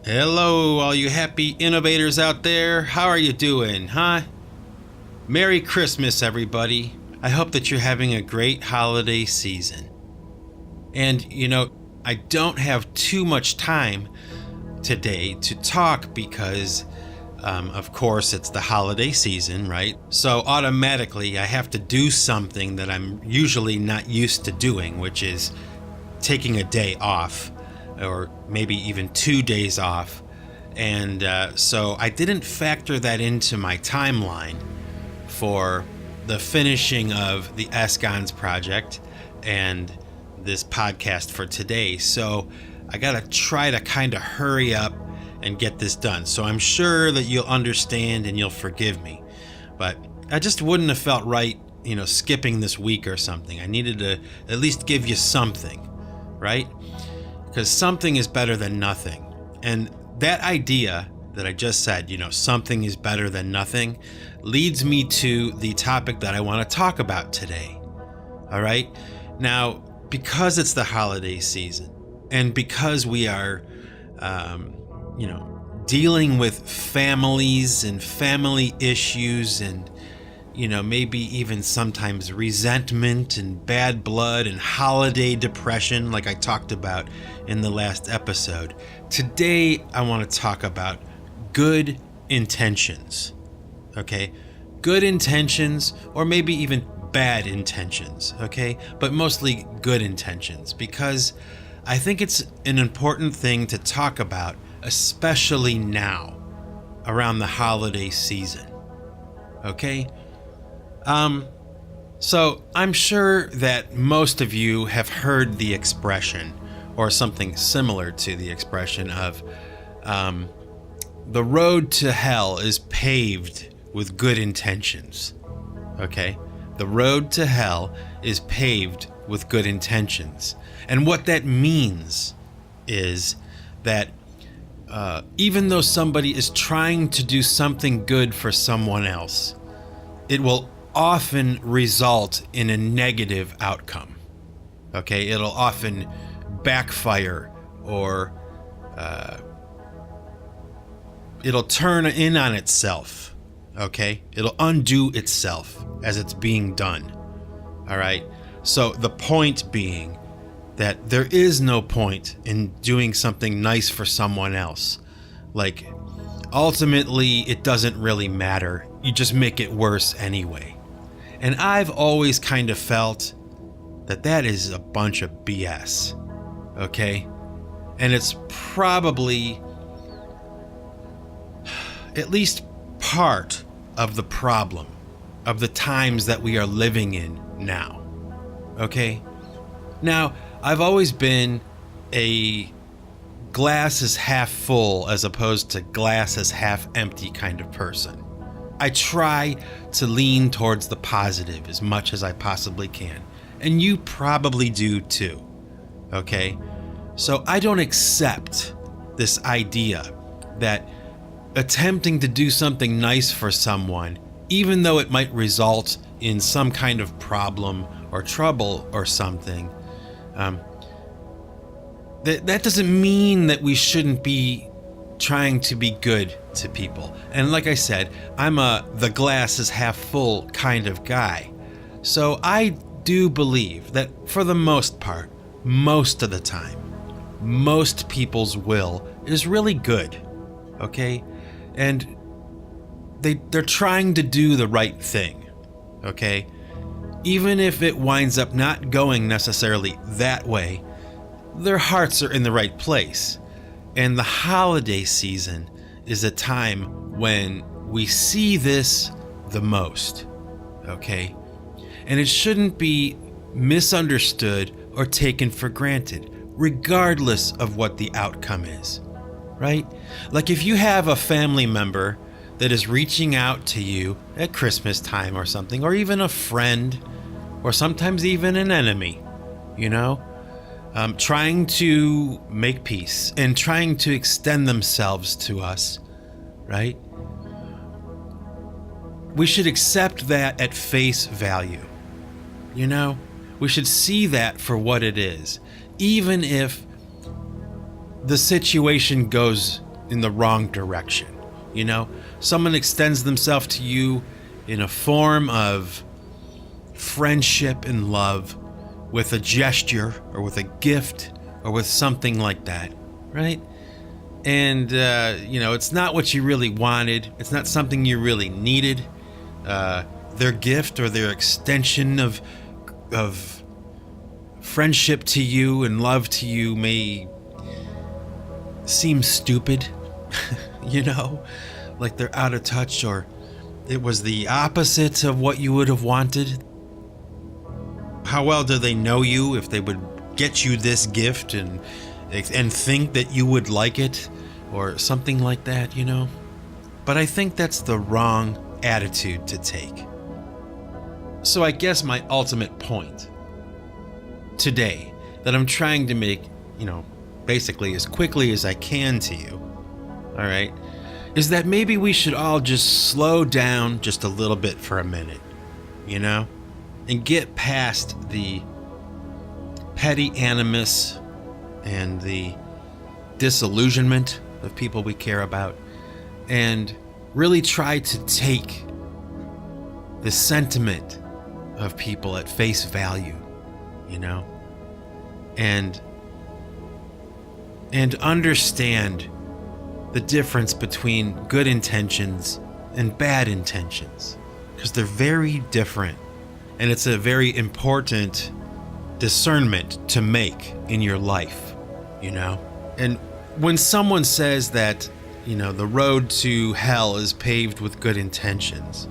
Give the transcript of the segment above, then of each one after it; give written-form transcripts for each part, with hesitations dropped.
Hello, all you happy innovators out there. How are you doing, huh? Merry Christmas, everybody. I hope that you're having a great holiday season. And, I don't have too much time today to talk because, of course, it's the holiday season, right? So automatically, I have to do something that I'm usually not used to doing, which is taking a day off. Or maybe even 2 days off. And so I didn't factor that into my timeline for the finishing of the Escons project and this podcast for today. So I got to try to kind of hurry up and get this done. So I'm sure that you'll understand and you'll forgive me. But I just wouldn't have felt right, skipping this week or something. I needed to at least give you something, right? Because something is better than nothing. And that idea that I just said, something is better than nothing, leads me to the topic that I want to talk about today. All right? Now, because it's the holiday season, and because we are, dealing with families and family issues and, maybe even sometimes resentment and bad blood and holiday depression, like I talked about in the last episode. Today, I want to talk about good intentions. Okay? Good intentions, or maybe even bad intentions. Okay? But mostly good intentions, because I think it's an important thing to talk about, especially now, around the holiday season. Okay? So I'm sure that most of you have heard the expression, or something similar to the expression of, the road to hell is paved with good intentions. Okay? The road to hell is paved with good intentions. And what that means is that even though somebody is trying to do something good for someone else, it will often result in a negative outcome. Okay, it'll often backfire, or it'll turn in on itself. Okay, it'll undo itself as it's being done. All right, so the point being that there is no point in doing something nice for someone else. Like, ultimately, it doesn't really matter. You just make it worse anyway. And I've always kind of felt that that is a bunch of BS, okay? And it's probably at least part of the problem of the times that we are living in now, okay? Now, I've always been a glass is half full as opposed to glass is half empty kind of person. I try to lean towards the positive as much as I possibly can. And you probably do too. Okay? So I don't accept this idea that attempting to do something nice for someone, even though it might result in some kind of problem or trouble or something, that doesn't mean that we shouldn't be trying to be good to people. And like I said, I'm the glass is half full kind of guy. So I do believe that for the most part, most of the time, most people's will is really good. Okay? And they're trying to do the right thing. Okay? Even if it winds up not going necessarily that way, their hearts are in the right place. And the holiday season is a time when we see this the most, okay? And it shouldn't be misunderstood or taken for granted, regardless of what the outcome is, right? Like if you have a family member that is reaching out to you at Christmas time or something, or even a friend, or sometimes even an enemy, trying to make peace and trying to extend themselves to us, right? We should accept that at face value. We should see that for what it is, even if the situation goes in the wrong direction. You know, someone extends themselves to you in a form of friendship and love with a gesture or with a gift or with something like that, right? And, it's not what you really wanted. It's not something you really needed. Their gift or their extension of friendship to you and love to you may seem stupid, like they're out of touch, or it was the opposite of what you would have wanted. How well do they know you if they would get you this gift and think that you would like it or something like that, But I think that's the wrong attitude to take. So I guess my ultimate point today that I'm trying to make, basically as quickly as I can to you, all right, is that maybe we should all just slow down just a little bit for a minute, and get past the petty animus and the disillusionment of people we care about, and really try to take the sentiment of people at face value, and understand the difference between good intentions and bad intentions, because they're very different, and it's a very important discernment to make in your life, And when someone says that, the road to hell is paved with good intentions,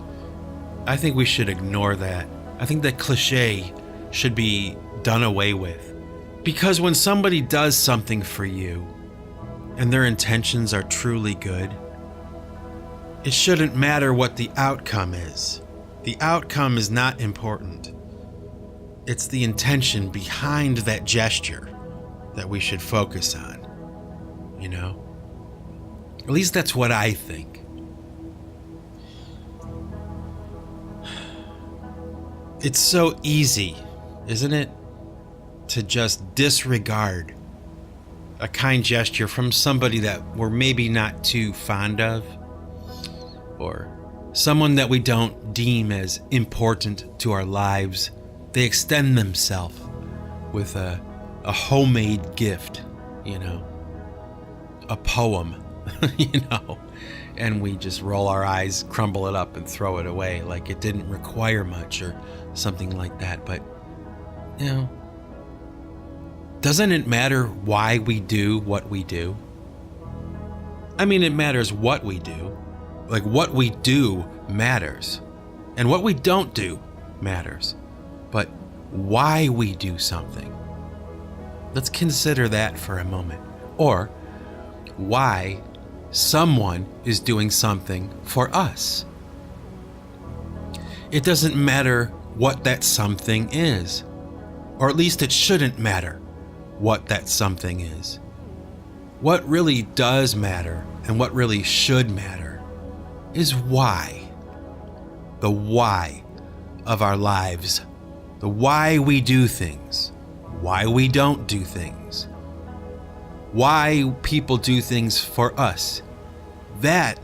I think we should ignore that. I think that cliche should be done away with. Because when somebody does something for you and their intentions are truly good, it shouldn't matter what the outcome is. The outcome is not important. It's the intention behind that gesture that we should focus on, At least that's what I think. It's so easy, isn't it, to just disregard a kind gesture from somebody that we're maybe not too fond of, or someone that we don't deem as important to our lives. They extend themselves with a homemade gift, a poem, and we just roll our eyes, crumble it up, and throw it away like it didn't require much or something like that. But, doesn't it matter why we do what we do? I mean, it matters what we do. Like, what we do matters. And what we don't do matters. But why we do something, let's consider that for a moment. Or why someone is doing something for us. It doesn't matter what that something is. Or at least it shouldn't matter what that something is. What really does matter, and what really should matter, is why. The why of our lives. The why we do things. Why we don't do things. Why people do things for us. That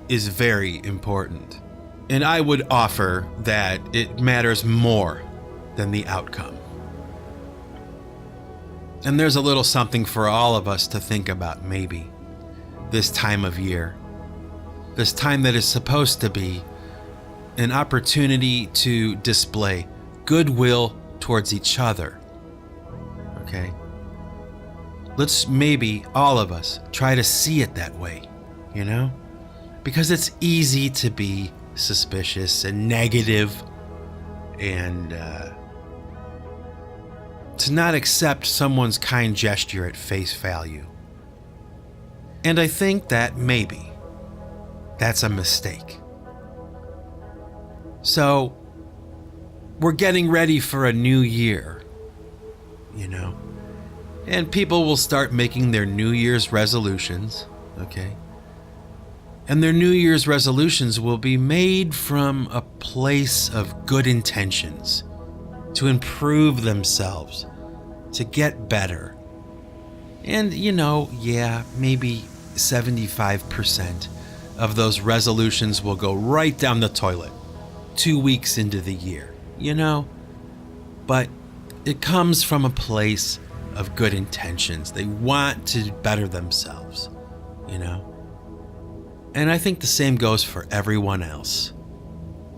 is very important. And I would offer that it matters more than the outcome. And there's a little something for all of us to think about, maybe, this time of year. This time that is supposed to be an opportunity to display goodwill towards each other. Okay? Let's maybe all of us try to see it that way, Because it's easy to be suspicious and negative and to not accept someone's kind gesture at face value. And I think that maybe that's a mistake. So, we're getting ready for a new year, and people will start making their New Year's resolutions, okay? And their New Year's resolutions will be made from a place of good intentions, to improve themselves, to get better. And, maybe 75% of those resolutions will go right down the toilet 2 weeks into the year, But it comes from a place of good intentions. They want to better themselves, And I think the same goes for everyone else.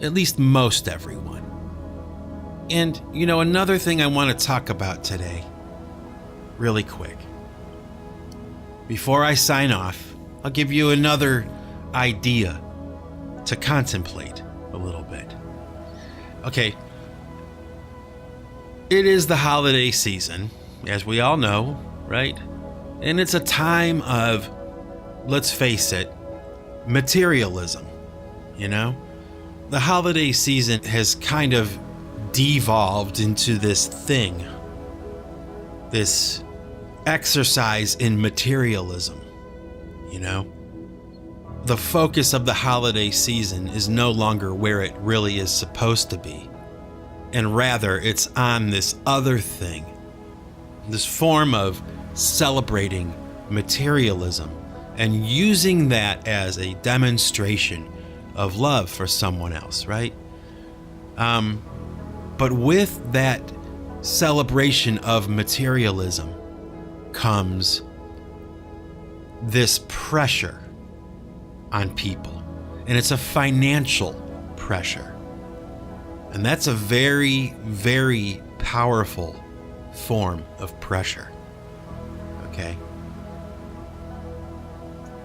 At least most everyone. And, another thing I want to talk about today, really quick. Before I sign off, I'll give you another idea to contemplate a little bit. Okay. It is the holiday season, as we all know, right? And it's a time of, let's face it, materialism, The holiday season has kind of devolved into this thing, this exercise in materialism, The focus of the holiday season is no longer where it really is supposed to be, and rather it's on this other thing, this form of celebrating materialism and using that as a demonstration of love for someone else, right? But with that celebration of materialism comes this pressure on people, and it's a financial pressure. And that's a very, very powerful form of pressure, okay?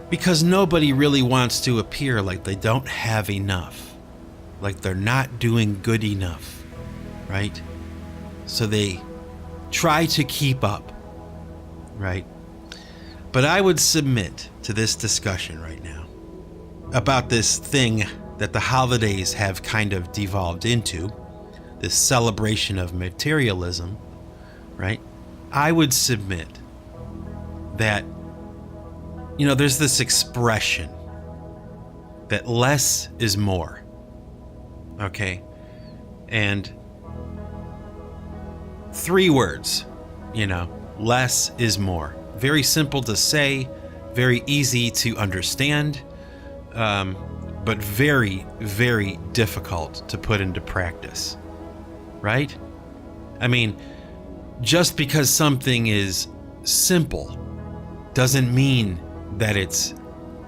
Because nobody really wants to appear like they don't have enough, like they're not doing good enough, right? So they try to keep up, right? But I would submit to this discussion right now about this thing that the holidays have kind of devolved into, this celebration of materialism, right? I would submit that, there's this expression that less is more, okay? And 3 words, less is more. Very simple to say, very easy to understand, but very, very difficult to put into practice, right? I mean, just because something is simple doesn't mean that it's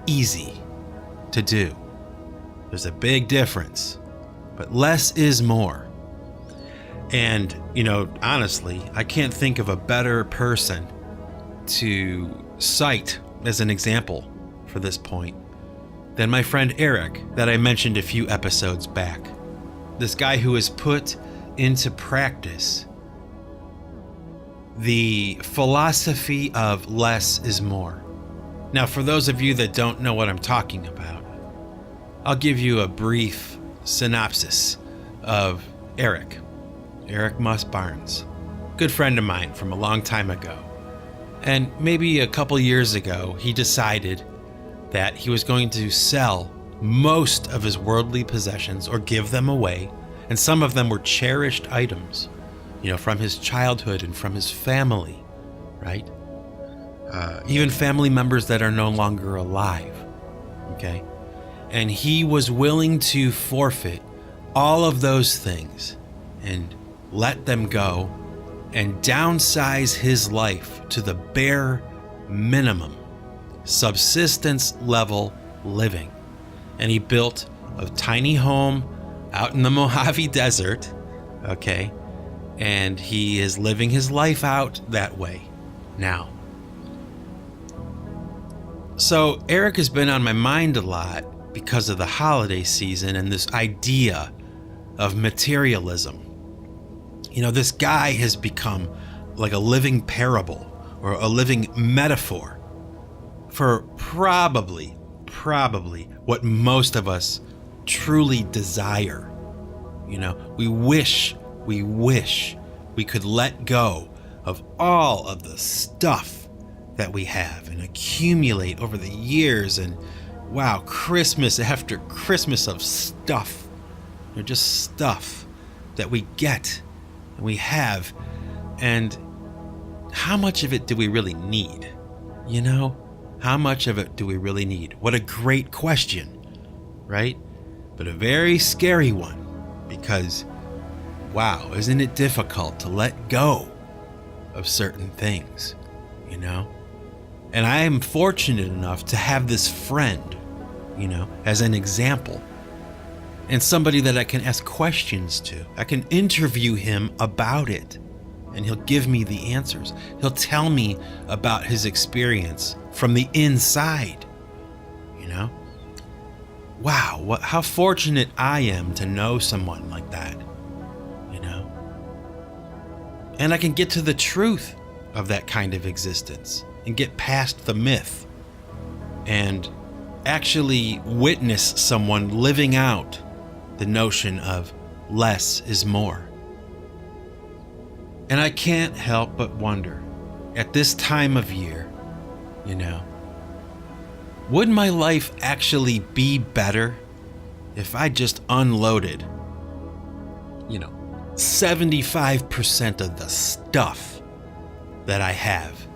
easy to do. There's a big difference, but less is more. And, honestly, I can't think of a better person to cite as an example for this point than my friend Eric that I mentioned a few episodes back. This guy who has put into practice the philosophy of less is more. Now, for those of you that don't know what I'm talking about, I'll give you a brief synopsis of Eric Muss-Barnes, good friend of mine from a long time ago. And maybe a couple years ago, he decided that he was going to sell most of his worldly possessions or give them away. And some of them were cherished items, from his childhood and from his family, right? Even family members that are no longer alive, okay? And he was willing to forfeit all of those things and let them go and downsize his life to the bare minimum, subsistence level living. And he built a tiny home out in the Mojave Desert, okay? And he is living his life out that way now. So Eric has been on my mind a lot because of the holiday season and this idea of materialism. This guy has become like a living parable or a living metaphor for probably what most of us truly desire. We wish we could let go of all of the stuff that we have and accumulate over the years, and wow, Christmas after Christmas of stuff. Just stuff that we get and we have, and how much of it do we really need? How much of it do we really need? What a great question, right? But a very scary one, because, wow, isn't it difficult to let go of certain things, you know? And I am fortunate enough to have this friend, you know, as an example, and somebody that I can ask questions to. I can interview him about it, and he'll give me the answers. He'll tell me about his experience from the inside, you know? Wow, how fortunate I am to know someone like that, you know? And I can get to the truth of that kind of existence and get past the myth and actually witness someone living out the notion of less is more. And I can't help but wonder, at this time of year, you know, would my life actually be better if I just unloaded, 75% of the stuff that I have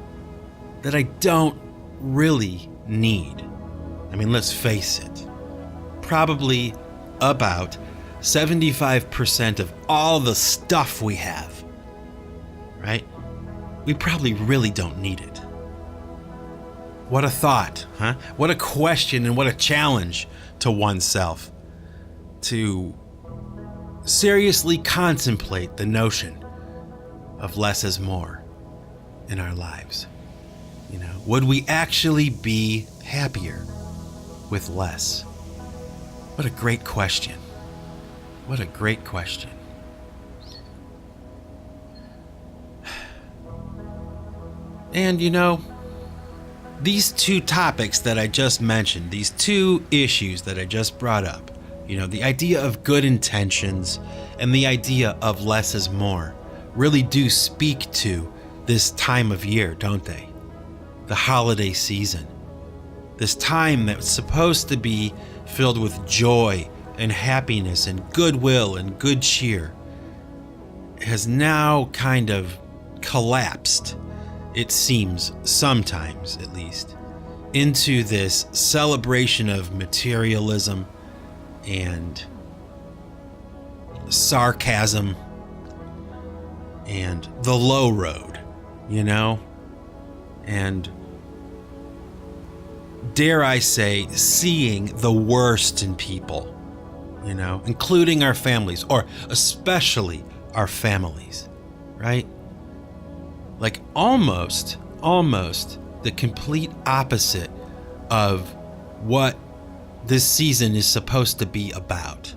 that I don't really need? I mean, let's face it, probably about 75% of all the stuff we have, right? We probably really don't need it. What a thought, huh? What a question and what a challenge to oneself to seriously contemplate the notion of less is more in our lives. You know, would we actually be happier with less? What a great question. What a great question. And you know, these two topics that I just mentioned, these two issues that I just brought up, you know, the idea of good intentions and the idea of less is more, really do speak to this time of year, don't they? The holiday season. This time that's supposed to be filled with joy and happiness and goodwill and good cheer has now kind of collapsed, it seems, sometimes at least, into this celebration of materialism and sarcasm and the low road, you know? And dare I say, seeing the worst in people, you know, including our families, or especially our families, right? Like almost the complete opposite of what this season is supposed to be about.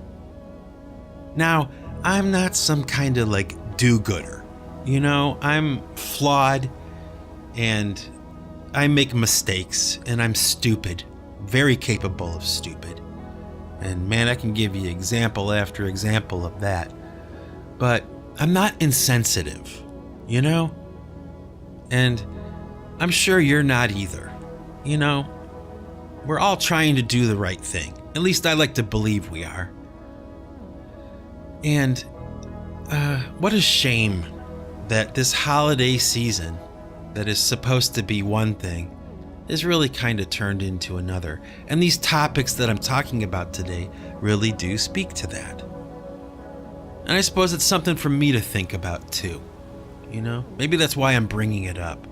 Now, I'm not some kind of like do-gooder, you know, I'm flawed and I make mistakes and I'm stupid, very capable of stupid. And man, I can give you example after example of that. But I'm not insensitive, you know? And I'm sure you're not either. You know, we're all trying to do the right thing. At least I like to believe we are. And what a shame that this holiday season that is supposed to be one thing is really kind of turned into another. And these topics that I'm talking about today really do speak to that. And I suppose it's something for me to think about too. You know, maybe that's why I'm bringing it up,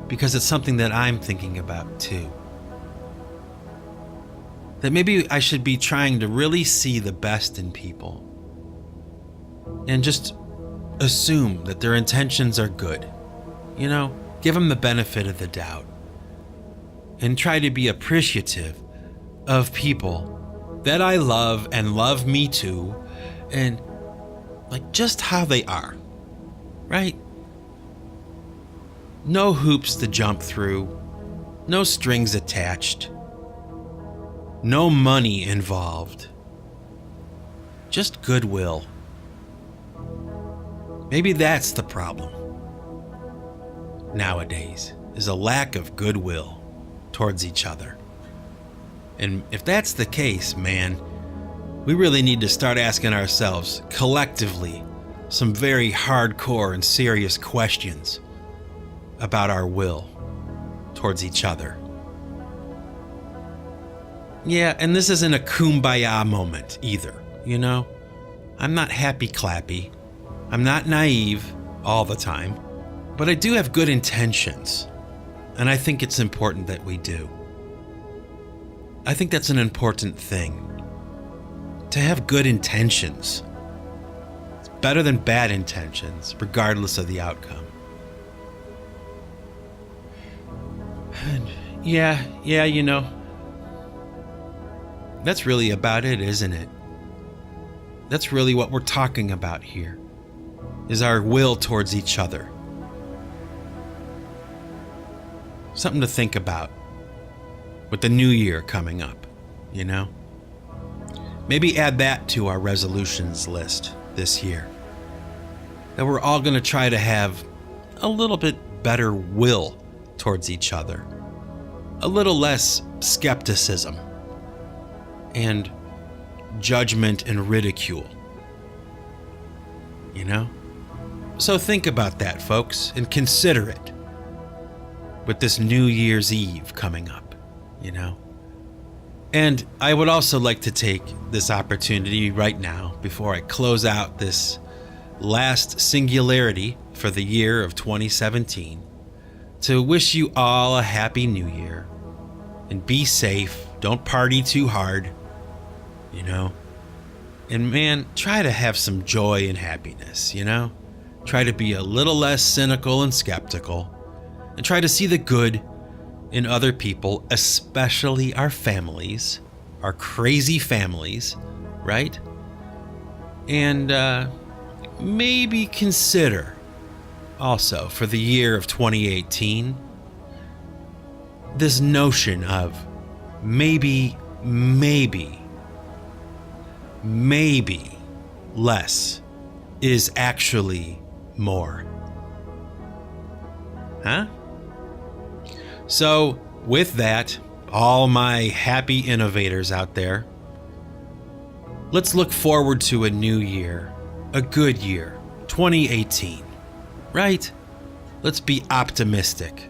because it's something that I'm thinking about too. That maybe I should be trying to really see the best in people and just assume that their intentions are good. You know, give them the benefit of the doubt and try to be appreciative of people that I love and love me too, and like just how they are. Right? No hoops to jump through, no strings attached, no money involved, just goodwill. Maybe that's the problem nowadays, is a lack of goodwill towards each other. And if that's the case, man, we really need to start asking ourselves collectively some very hardcore and serious questions about our will towards each other Yeah, and this isn't a kumbaya moment either, you know? I'm not happy clappy. I'm not naive all the time. But I do have good intentions. And I think it's important that we do. I think that's an important thing. To have good intentions. It's better than bad intentions, regardless of the outcome. And yeah, you know. That's really about it, isn't it? That's really what we're talking about here, is our will towards each other. Something to think about with the new year coming up, you know? Maybe add that to our resolutions list this year. That we're all going to try to have a little bit better will towards each other. A little less skepticism and judgment and ridicule. You know? So think about that, folks, and consider it with this New Year's Eve coming up, you know? And I would also like to take this opportunity right now, before I close out this last Singularity for the year of 2017, to wish you all a happy new year. And be safe. Don't party too hard, you know? And man, try to have some joy and happiness, you know? Try to be a little less cynical and skeptical. And try to see the good in other people, especially our families, our crazy families, right? And maybe consider also for the year of 2018 this notion of maybe less is actually more. Huh? So, with that, all my happy innovators out there, let's look forward to a new year, a good year, 2018, right? Let's be optimistic.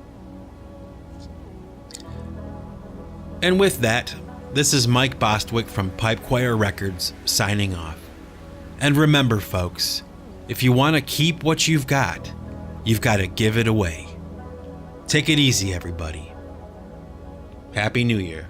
And with that, this is Mike Bostwick from Pipe Choir Records signing off. And remember, folks, if you want to keep what you've got to give it away. Take it easy, everybody. Happy New Year.